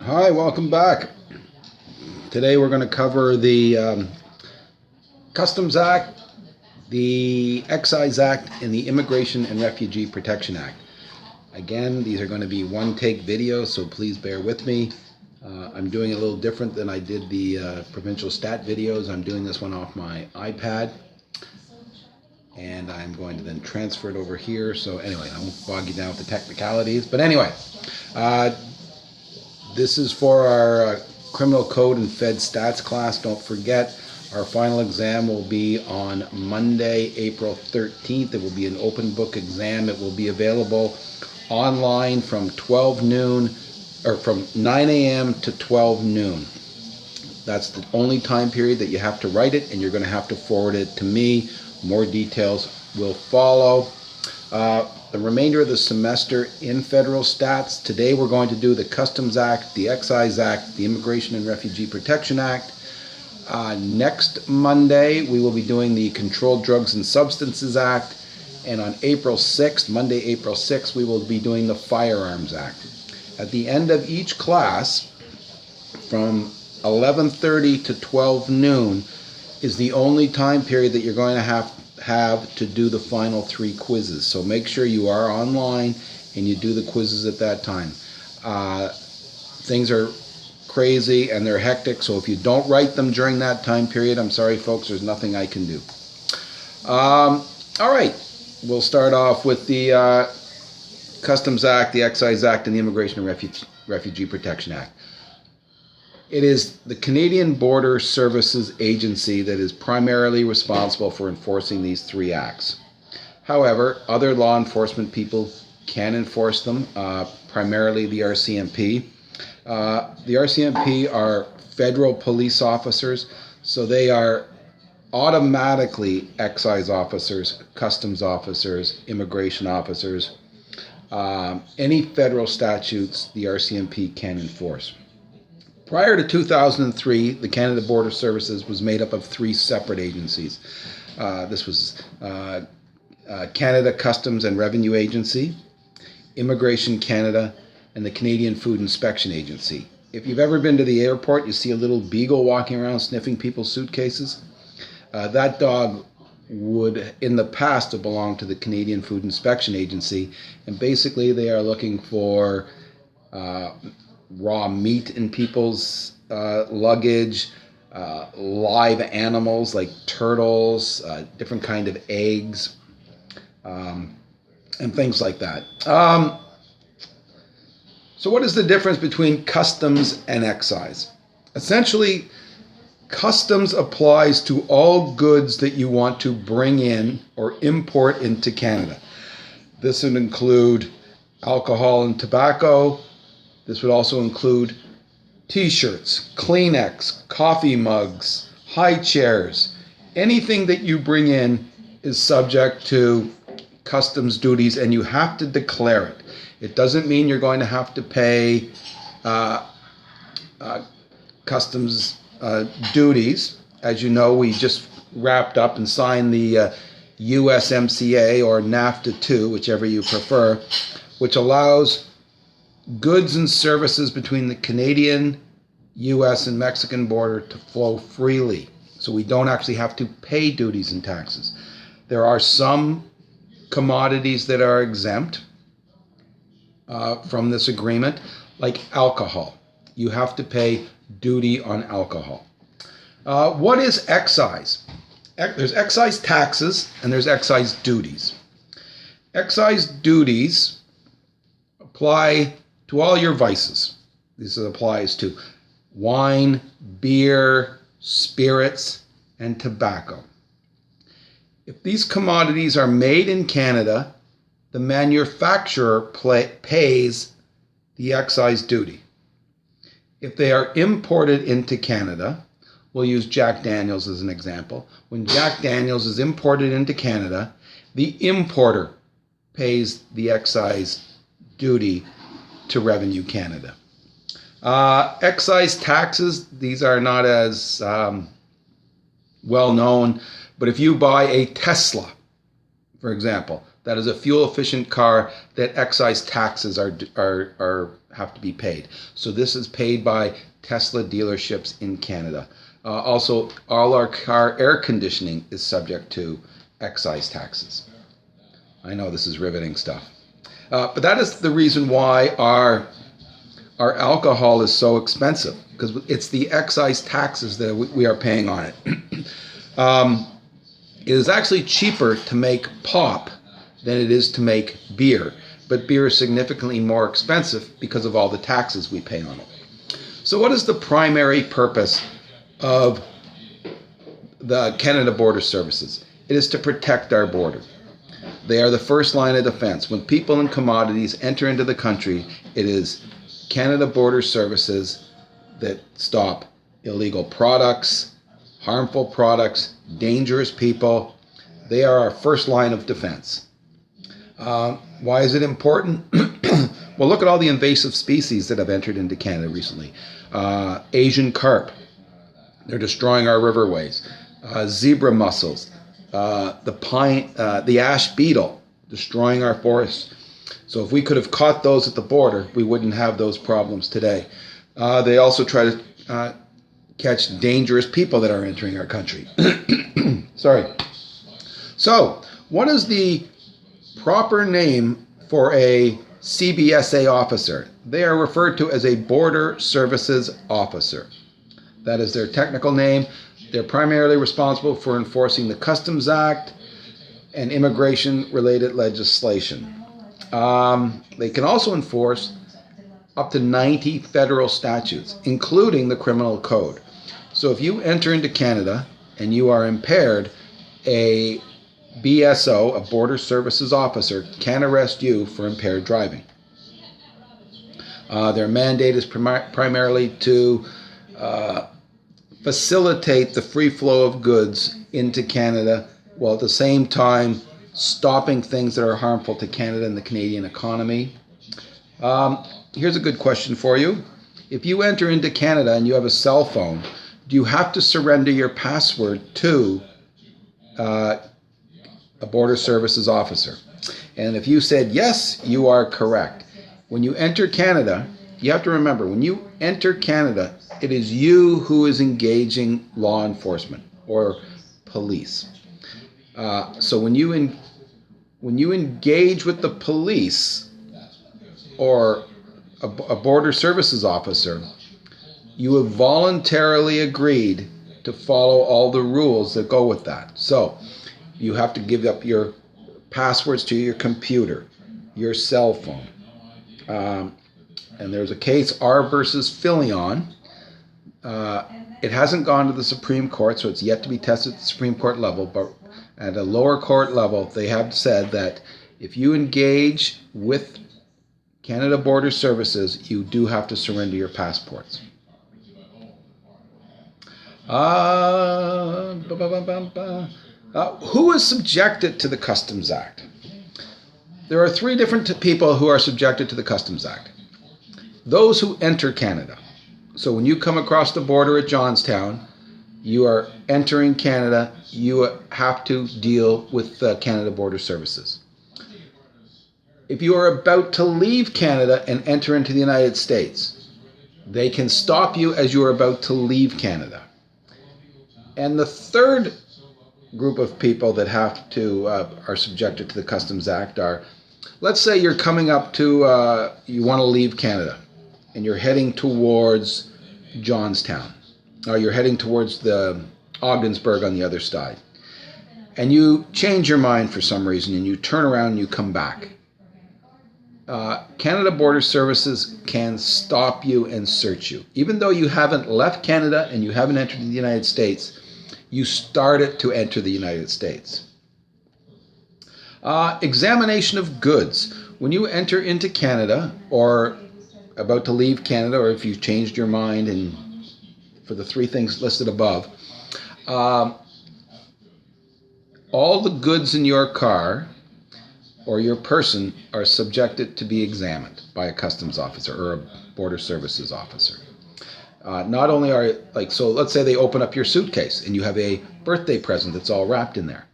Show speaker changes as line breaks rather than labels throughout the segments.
Hi, welcome back. Today we're going to cover the Customs Act, the Excise Act, and the Immigration and Refugee Protection Act. Again, these are going to be one-take videos, so please bear with me. I'm doing it a little different than I did the provincial stat videos. I'm doing this one off my iPad, and I'm going to then transfer it over here. So anyway, I won't bog you down with the technicalities. But anyway, this is for our Criminal Code and Fed Stats class. Don't forget, our final exam will be on Monday, April 13th. It will be an open book exam. It will be available online from 12 noon, or from 9 a.m. to 12 noon. That's the only time period that you have to write it, and you're going to have to forward it to me. More details will follow. The remainder of the semester in federal stats. Today we're going to do the Customs Act, the Excise Act, the Immigration and Refugee Protection Act. Next Monday we will be doing the Controlled Drugs and Substances Act. And on April 6th, Monday, April 6th, we will be doing the Firearms Act. At the end of each class, from 11:30 to 12 noon, is the only time period that you're going to have to do the final 3 quizzes. So make sure you are online and you do the quizzes at that time. Things are crazy and they're hectic, so if you don't write them during that time period, I'm sorry folks, there's nothing I can do. All right, we'll start off with the Customs Act, the Excise Act, and the Immigration and Refugee Protection Act. It is the Canadian Border Services Agency that is primarily responsible for enforcing these 3 acts. However, other law enforcement people can enforce them, primarily the RCMP. The RCMP are federal police officers, so they are automatically excise officers, customs officers, immigration officers. Any federal statutes the RCMP can enforce. Prior to 2003, the Canada Border Services was made up of 3 separate agencies. This was Canada Customs and Revenue Agency, Immigration Canada, and the Canadian Food Inspection Agency. If you've ever been to the airport, you see a little beagle walking around sniffing people's suitcases. That dog would, in the past, have belonged to the Canadian Food Inspection Agency, and basically they are looking for raw meat in people's luggage, live animals like turtles, different kind of eggs, and things like that. So what is the difference between customs and excise? Essentially, customs applies to all goods that you want to bring in or import into Canada. This would include alcohol and tobacco. This would also include t-shirts, Kleenex, coffee mugs, high chairs. Anything that you bring in is subject to customs duties, and you have to declare it. It doesn't mean you're going to have to pay customs duties. As you know, we just wrapped up and signed the USMCA or NAFTA 2, whichever you prefer, which allows goods and services between the Canadian, US, and Mexican border to flow freely. So we don't actually have to pay duties and taxes. There are some commodities that are exempt from this agreement, like alcohol. You have to pay duty on alcohol. What is excise? There's excise taxes and there's excise duties. Excise duties apply to all your vices. This applies to wine, beer, spirits, and tobacco. If these commodities are made in Canada, the manufacturer pays the excise duty. If they are imported into Canada, we'll use Jack Daniels as an example. When Jack Daniels is imported into Canada, the importer pays the excise duty to Revenue Canada. Excise taxes, these are not as well known, but if you buy a Tesla, for example, that is a fuel efficient car, that excise taxes are have to be paid. So this is paid by Tesla dealerships in Canada. Also, all our car air conditioning is subject to excise taxes. I know this is riveting stuff. But that is the reason why our alcohol is so expensive, because it's the excise taxes that we are paying on it. It is actually cheaper to make pop than it is to make beer, but beer is significantly more expensive because of all the taxes we pay on it. So what is the primary purpose of the Canada Border Services? It is to protect our border. They are the first line of defense. When people and commodities enter into the country, it is Canada Border Services that stop illegal products, harmful products, dangerous people. They are our first line of defense. Why is it important? Well, look at all the invasive species that have entered into Canada recently. Asian carp, they're destroying our riverways. Zebra mussels, the ash beetle, destroying our forests. So if we could have caught those at the border, we wouldn't have those problems today. They also try to catch dangerous people that are entering our country. Sorry. So, what is the proper name for a CBSA officer? They are referred to as a Border Services Officer. That is their technical name. They're primarily responsible for enforcing the Customs Act and immigration-related legislation. They can also enforce up to 90 federal statutes, including the Criminal Code. So if you enter into Canada and you are impaired, a BSO, a Border Services Officer, can arrest you for impaired driving. Their mandate is primarily to facilitate the free flow of goods into Canada, while at the same time stopping things that are harmful to Canada and the Canadian economy. Here's a good question for you. If you enter into Canada and you have a cell phone, do you have to surrender your password to a Border Services Officer? And if you said yes, you are correct. When you enter Canada, you have to remember, when you enter Canada, it is you who is engaging law enforcement or police. So when you engage with the police or a Border Services Officer, you have voluntarily agreed to follow all the rules that go with that. So you have to give up your passwords to your computer, your cell phone. And there's a case, R versus Filion. It hasn't gone to the Supreme Court, so it's yet to be tested at the Supreme Court level, but at a lower court level, they have said that if you engage with Canada Border Services, you do have to surrender your passports. Who is subjected to the Customs Act? There are three different people who are subjected to the Customs Act. Those who enter Canada. So when you come across the border at Johnstown, you are entering Canada, you have to deal with Canada Border Services. If you are about to leave Canada and enter into the United States, they can stop you as you are about to leave Canada. And the third group of people that have to are subjected to the Customs Act are, let's say you're coming up to, you want to leave Canada, and you're heading towards Johnstown, or you're heading towards the Ogdensburg on the other side, and you change your mind for some reason, and you turn around and you come back. Canada Border Services can stop you and search you. Even though you haven't left Canada and you haven't entered the United States, you started to enter the United States. Examination of goods. When you enter into Canada or about to leave Canada, or if you've changed your mind and for the three things listed above, all the goods in your car or your person are subjected to be examined by a customs officer or a Border Services officer. Not only are, so let's say they open up your suitcase and you have a birthday present that's all wrapped in there.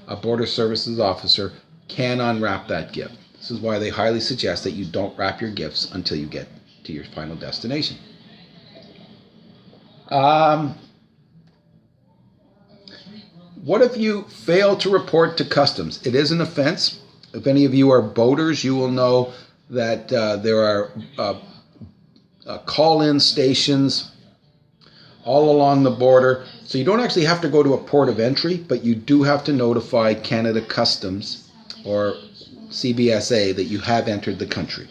A Border Services officer can unwrap that gift. This is why they highly suggest that you don't wrap your gifts until you get to your final destination. What if you fail to report to customs? It is an offense. If any of you are boaters, you will know that there are call-in stations all along the border. So you don't actually have to go to a port of entry, but you do have to notify Canada Customs or CBSA that you have entered the country.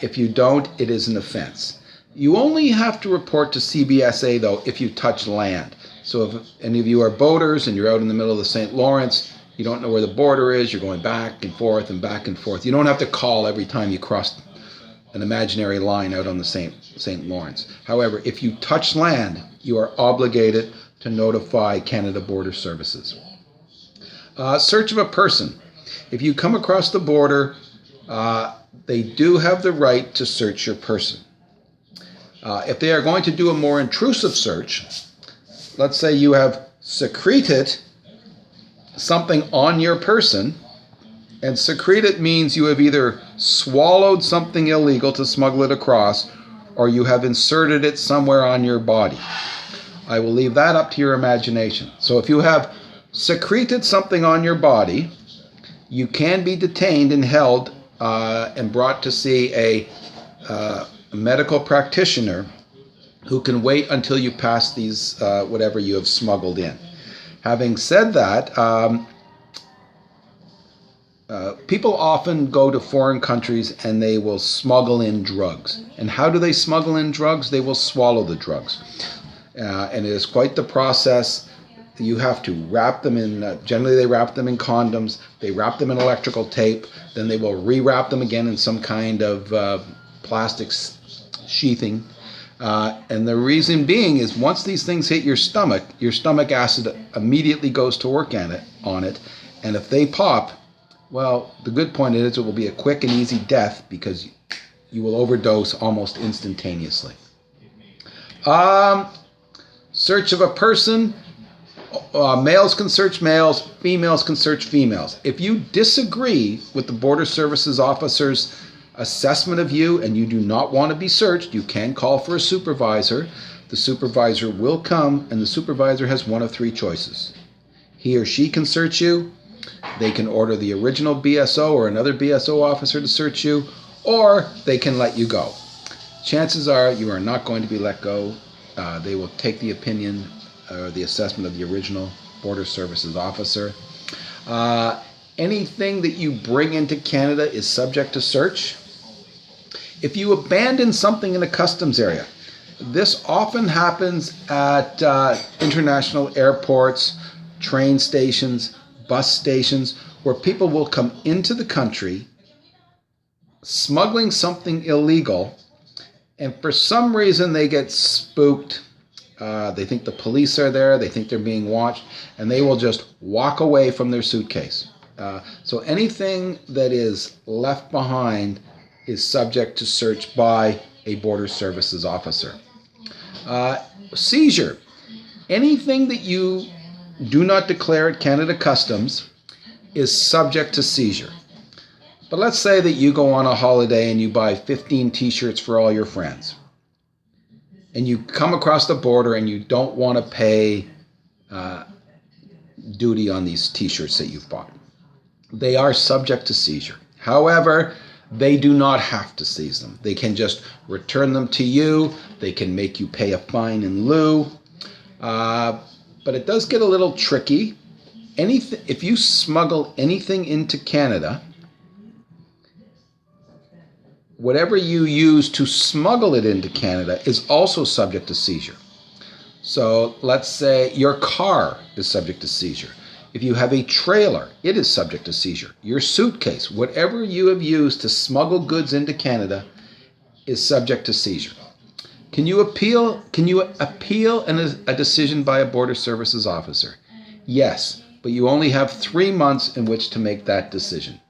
If you don't, it is an offense. You only have to report to CBSA, though, if you touch land. So if any of you are boaters and you're out in the middle of the St. Lawrence, you don't know where the border is, you're going back and forth and back and forth. You don't have to call every time you cross an imaginary line out on the St. Lawrence. However, if you touch land, you are obligated to notify Canada Border Services. Search of a person. If you come across the border, they do have the right to search your person. If they are going to do a more intrusive search, let's say you have secreted something on your person, and secreted means you have either swallowed something illegal to smuggle it across, or you have inserted it somewhere on your body. I will leave that up to your imagination. So if you have secreted something on your body, you can be detained and held and brought to see a medical practitioner who can wait until you pass these whatever you have smuggled in. Having said that, people often go to foreign countries and they will smuggle in drugs. And how do they smuggle in drugs? They will swallow the drugs. And it is quite the process. You have to wrap them in, generally they wrap them in condoms, they wrap them in electrical tape, then they will re-wrap them again in some kind of plastic sheathing. And the reason being is once these things hit your stomach acid immediately goes to work on it. And if they pop, well, the good point is it will be a quick and easy death because you will overdose almost instantaneously. Search of a person. Males can search males, females can search females. If you disagree with the Border Services officer's assessment of you and you do not want to be searched, you can call for a supervisor. The supervisor will come, and the supervisor has one of three choices. He or she can search you, they can order the original BSO or another BSO officer to search you, or they can let you go. Chances are you are not going to be let go. They will take the opinion or the assessment of the original Border Services officer. Anything that you bring into Canada is subject to search. If you abandon something in a customs area, this often happens at international airports, train stations, bus stations, where people will come into the country smuggling something illegal, and for some reason they get spooked. They think the police are there, they think they're being watched, and they will just walk away from their suitcase. So anything that is left behind is subject to search by a Border Services officer. Seizure. Anything that you do not declare at Canada Customs is subject to seizure. But let's say that you go on a holiday and you buy 15 t-shirts for all your friends. And you come across the border and you don't want to pay duty on these t-shirts that you've bought. They are subject to seizure. However, they do not have to seize them. They can just return them to you. They can make you pay a fine in lieu. But it does get a little tricky. If you smuggle anything into Canada, whatever you use to smuggle it into Canada is also subject to seizure. So let's say your car is subject to seizure. If you have a trailer, it is subject to seizure. Your suitcase, whatever you have used to smuggle goods into Canada, is subject to seizure. Can you appeal a decision by a Border Services officer? Yes, but you only have 3 months in which to make that decision.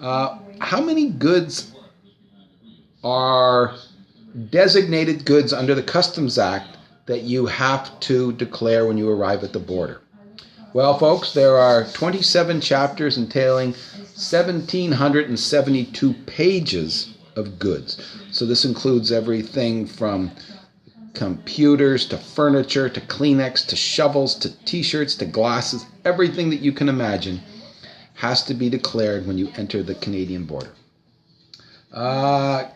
How many goods are designated goods under the Customs Act that you have to declare when you arrive at the border? Well, folks, there are 27 chapters entailing 1,772 pages of goods. So this includes everything from computers to furniture to Kleenex to shovels to t-shirts to glasses. Everything that you can imagine has to be declared when you enter the Canadian border.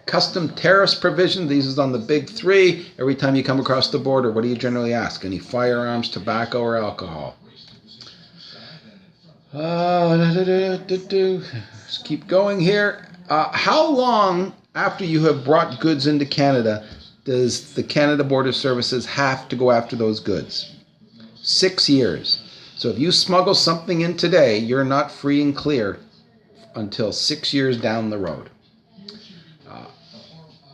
Custom tariffs provision. These is on the big three. Every time you come across the border, what do you generally ask? Any firearms, tobacco, or alcohol? Just keep going here. How long after you have brought goods into Canada does the Canada Border Services have to go after those goods? 6 years. So if you smuggle something in today, you're not free and clear until 6 years down the road.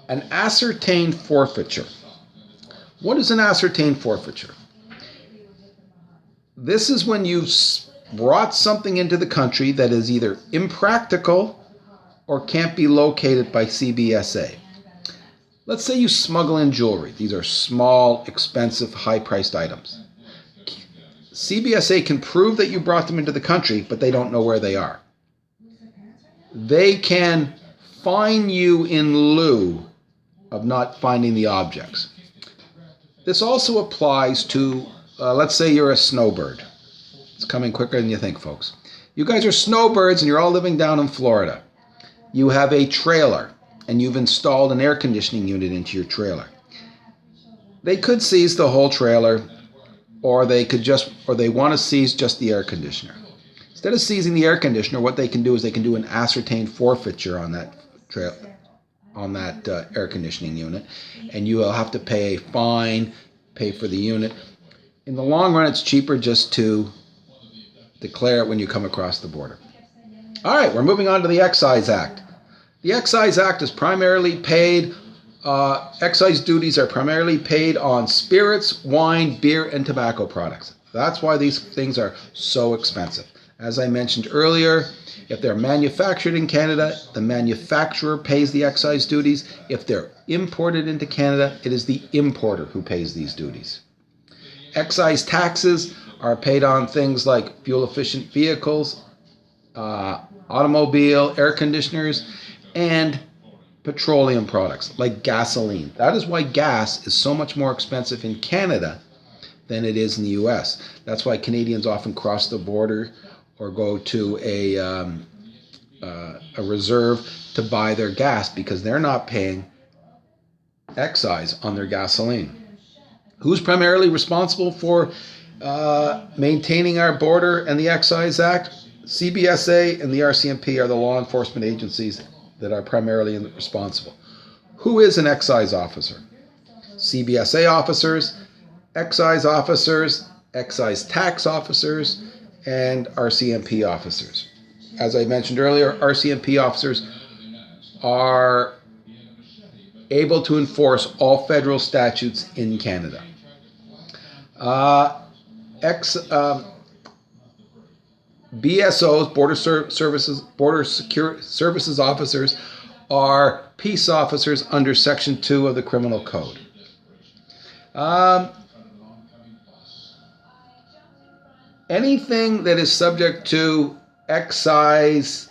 An ascertained forfeiture. What is an ascertained forfeiture? This is when you've brought something into the country that is either impractical or can't be located by CBSA. Let's say you smuggle in jewelry. These are small, expensive, high-priced items. CBSA can prove that you brought them into the country, but they don't know where they are. They can fine you in lieu of not finding the objects. This also applies to, let's say you're a snowbird. It's coming quicker than you think, folks. You guys are snowbirds and you're all living down in Florida. You have a trailer and you've installed an air conditioning unit into your trailer. They could seize the whole trailer, or they want to seize just the air conditioner. Instead of seizing the air conditioner, what they can do is they can do an ascertained forfeiture on that air conditioning unit, and you will have to pay a fine, pay for the unit. In the long run, it's cheaper just to declare it when you come across the border. All right, we're moving on to the Excise Act. The Excise Act is primarily paid, excise duties are primarily paid on spirits, wine, beer, and tobacco products. That's why these things are so expensive. As I mentioned earlier, if they're manufactured in Canada, the manufacturer pays the excise duties. If they're imported into Canada, it is the importer who pays these duties. Excise taxes are paid on things like fuel-efficient vehicles, automobile, air conditioners, and petroleum products like gasoline. That is why gas is so much more expensive in Canada than it is in the US. That's why Canadians often cross the border or go to a reserve to buy their gas because they're not paying excise on their gasoline. Who's primarily responsible for maintaining our border and the Excise Act? CBSA and the RCMP are the law enforcement agencies that are primarily responsible. Who is an excise officer? CBSA officers, excise tax officers, and RCMP officers. As I mentioned earlier, RCMP officers are able to enforce all federal statutes in Canada. BSOs, Border Security Services officers, are peace officers under Section 2 of the Criminal Code. Anything that is subject to excise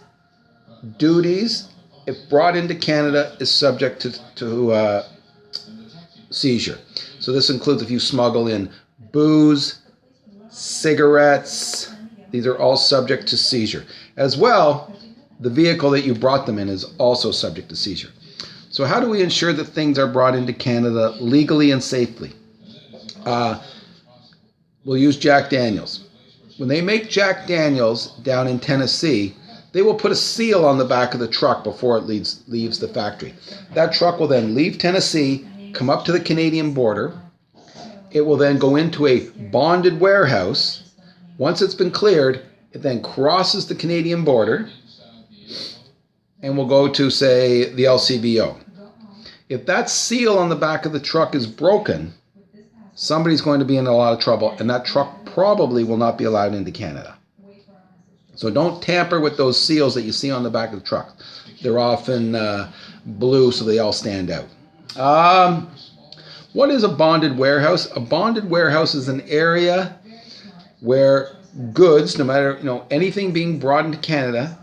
duties, if brought into Canada, is subject to seizure. So this includes if you smuggle in booze, cigarettes. These are all subject to seizure. As well, the vehicle that you brought them in is also subject to seizure. So how do we ensure that things are brought into Canada legally and safely? We'll use Jack Daniels. When they make Jack Daniels down in Tennessee, they will put a seal on the back of the truck before it leaves the factory. That truck will then leave Tennessee, come up to the Canadian border. It will then go into a bonded warehouse. Once it's been cleared, it then crosses the Canadian border and will go to, say, the LCBO. If that seal on the back of the truck is broken, somebody's going to be in a lot of trouble, and that truck probably will not be allowed into Canada. So don't tamper with those seals that you see on the back of the truck. They're often blue, so they all stand out. What is a bonded warehouse? A bonded warehouse is an area where goods, no matter anything being brought into Canada,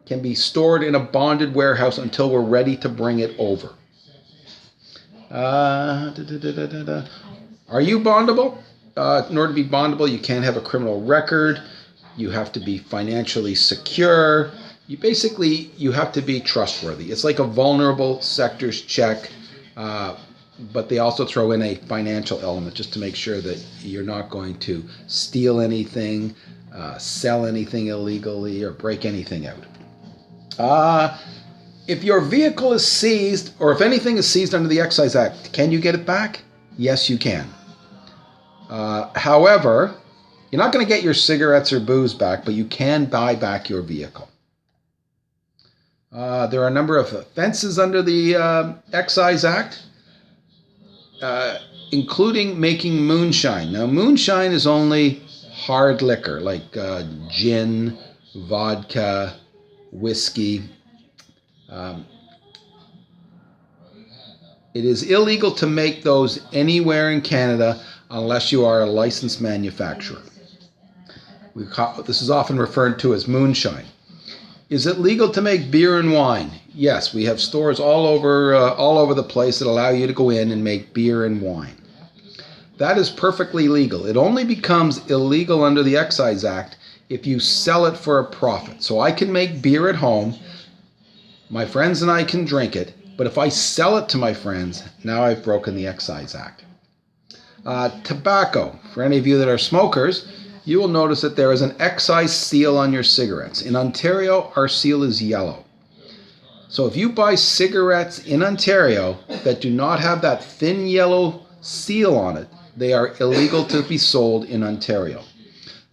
can be stored in a bonded warehouse until we're ready to bring it over. Are you bondable? In order to be bondable, you can't have a criminal record. You have to be financially secure. You have to be trustworthy. It's like a vulnerable sectors check, but they also throw in a financial element just to make sure that you're not going to steal anything, sell anything illegally, or break anything out. If your vehicle is seized, or if anything is seized under the Excise Act, can you get it back? Yes, you can. However, you're not going to get your cigarettes or booze back, but you can buy back your vehicle. There are a number of offenses under the Excise Act, including making moonshine. Now, moonshine is only hard liquor like gin, vodka, whiskey. It is illegal to make those anywhere in Canada unless you are a licensed manufacturer. This is often referred to as moonshine. Is it legal to make beer and wine? Yes, we have stores all over the place that allow you to go in and make beer and wine. That is perfectly legal. It only becomes illegal under the Excise Act if you sell it for a profit. So I can make beer at home, my friends and I can drink it, but if I sell it to my friends, now I've broken the Excise Act. Tobacco. For any of you that are smokers, you will notice that there is an excise seal on your cigarettes. In Ontario, our seal is yellow. So if you buy cigarettes in Ontario that do not have that thin yellow seal on it, they are illegal to be sold in Ontario.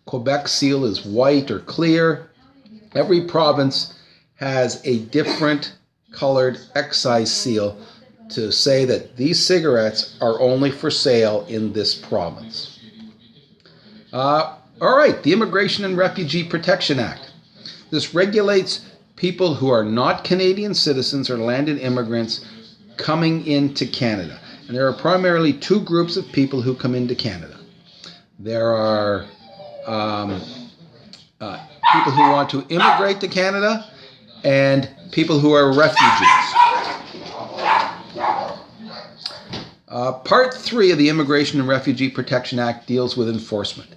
Quebec seal is white or clear. Every province has a different colored excise seal to say that these cigarettes are only for sale in this province. All right, the Immigration and Refugee Protection Act. This regulates people who are not Canadian citizens or landed immigrants coming into Canada. And there are primarily two groups of people who come into Canada. There are people who want to immigrate to Canada and people who are refugees. Part 3 of the Immigration and Refugee Protection Act deals with enforcement.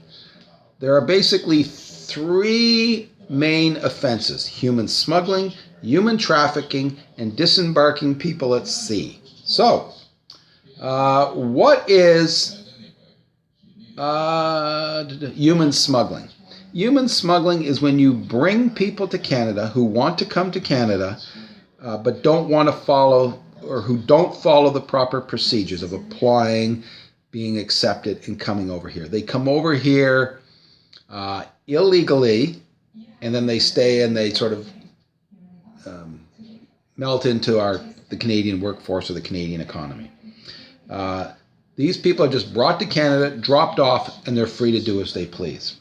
There are basically 3 main offenses: human smuggling, human trafficking, and disembarking people at sea. So, what is human smuggling? Human smuggling is when you bring people to Canada who want to come to Canada, but don't want to follow, or who don't follow the proper procedures of applying, being accepted, and coming over here. They come over here illegally, and then they stay and they sort of melt into the Canadian workforce or the Canadian economy. These people are just brought to Canada, dropped off, and they're free to do as they please.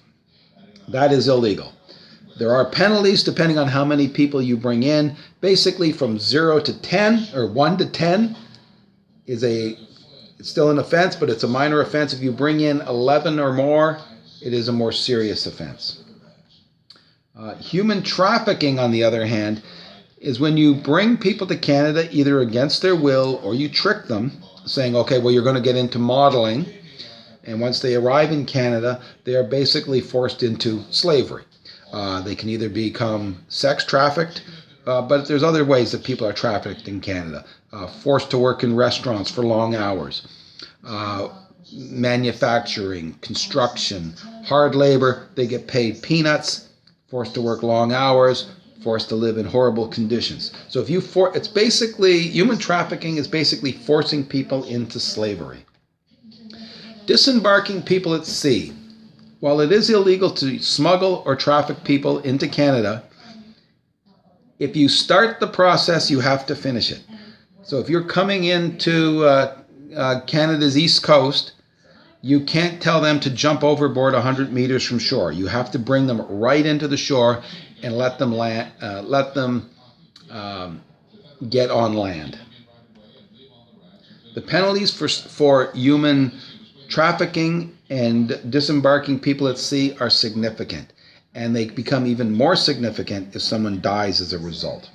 That is illegal. There are penalties depending on how many people you bring in. Basically from 0 to 10, or 1 to 10 it's still an offense, but it's a minor offense. If you bring in 11 or more, it is a more serious offense. Human trafficking, on the other hand, is when you bring people to Canada either against their will or you trick them, saying, okay, well, you're going to get into modeling. And once they arrive in Canada, they are basically forced into slavery. They can either become sex trafficked, but there's other ways that people are trafficked in Canada. Forced to work in restaurants for long hours. Manufacturing, construction, hard labor, they get paid peanuts, forced to work long hours, forced to live in horrible conditions. So it's basically, human trafficking is basically forcing people into slavery. Disembarking people at sea. While it is illegal to smuggle or traffic people into Canada, if you start the process, you have to finish it. So if you're coming into Canada's east coast, you can't tell them to jump overboard 100 meters from shore. You have to bring them right into the shore and let them get on land. The penalties for human trafficking and disembarking people at sea are significant. and they become even more significant if someone dies as a result.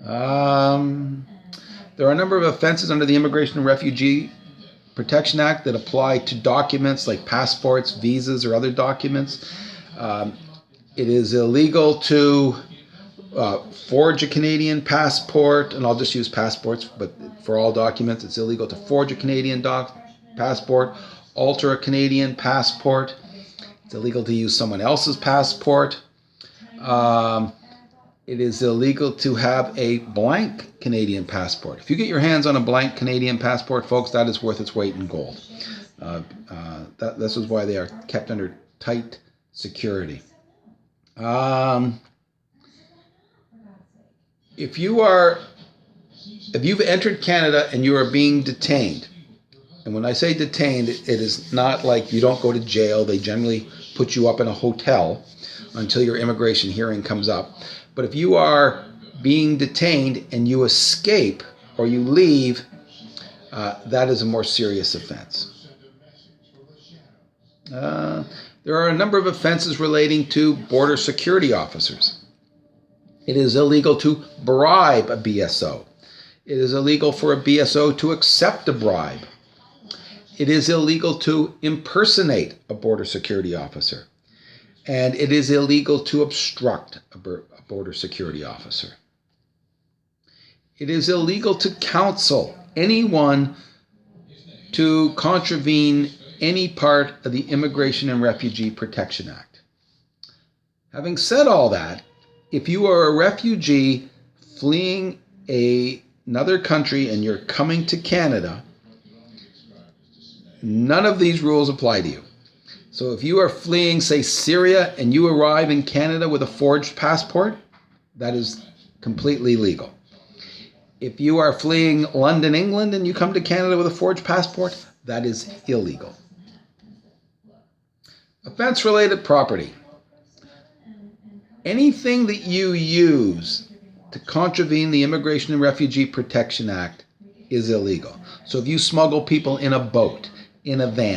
There are a number of offenses under the Immigration and Refugee Protection Act that apply to documents like passports, visas, or other documents. It is illegal to forge a Canadian passport, and I'll just use passports, but for all documents, it's illegal to forge a Canadian passport, alter a Canadian passport. It's illegal to use someone else's passport. It is illegal to have a blank Canadian passport. If you get your hands on a blank Canadian passport, folks, that is worth its weight in gold. This is why they are kept under tight security. If you've entered Canada and you are being detained, and when I say detained, it is not like you don't go to jail. They generally put you up in a hotel until your immigration hearing comes up. But if you are being detained and you escape or you leave, that is a more serious offense. There are a number of offenses relating to border security officers. It is illegal to bribe a BSO. It is illegal for a BSO to accept a bribe. It is illegal to impersonate a border security officer. And it is illegal to obstruct a border security officer. It is illegal to counsel anyone to contravene any part of the Immigration and Refugee Protection Act. Having said all that, if you are a refugee fleeing another country and you're coming to Canada, none of these rules apply to you. So if you are fleeing, say, Syria, and you arrive in Canada with a forged passport, that is completely legal. If you are fleeing London, England, and you come to Canada with a forged passport, that is illegal. Offense-related property. Anything that you use to contravene the Immigration and Refugee Protection Act is illegal. So if you smuggle people in a boat, in a van,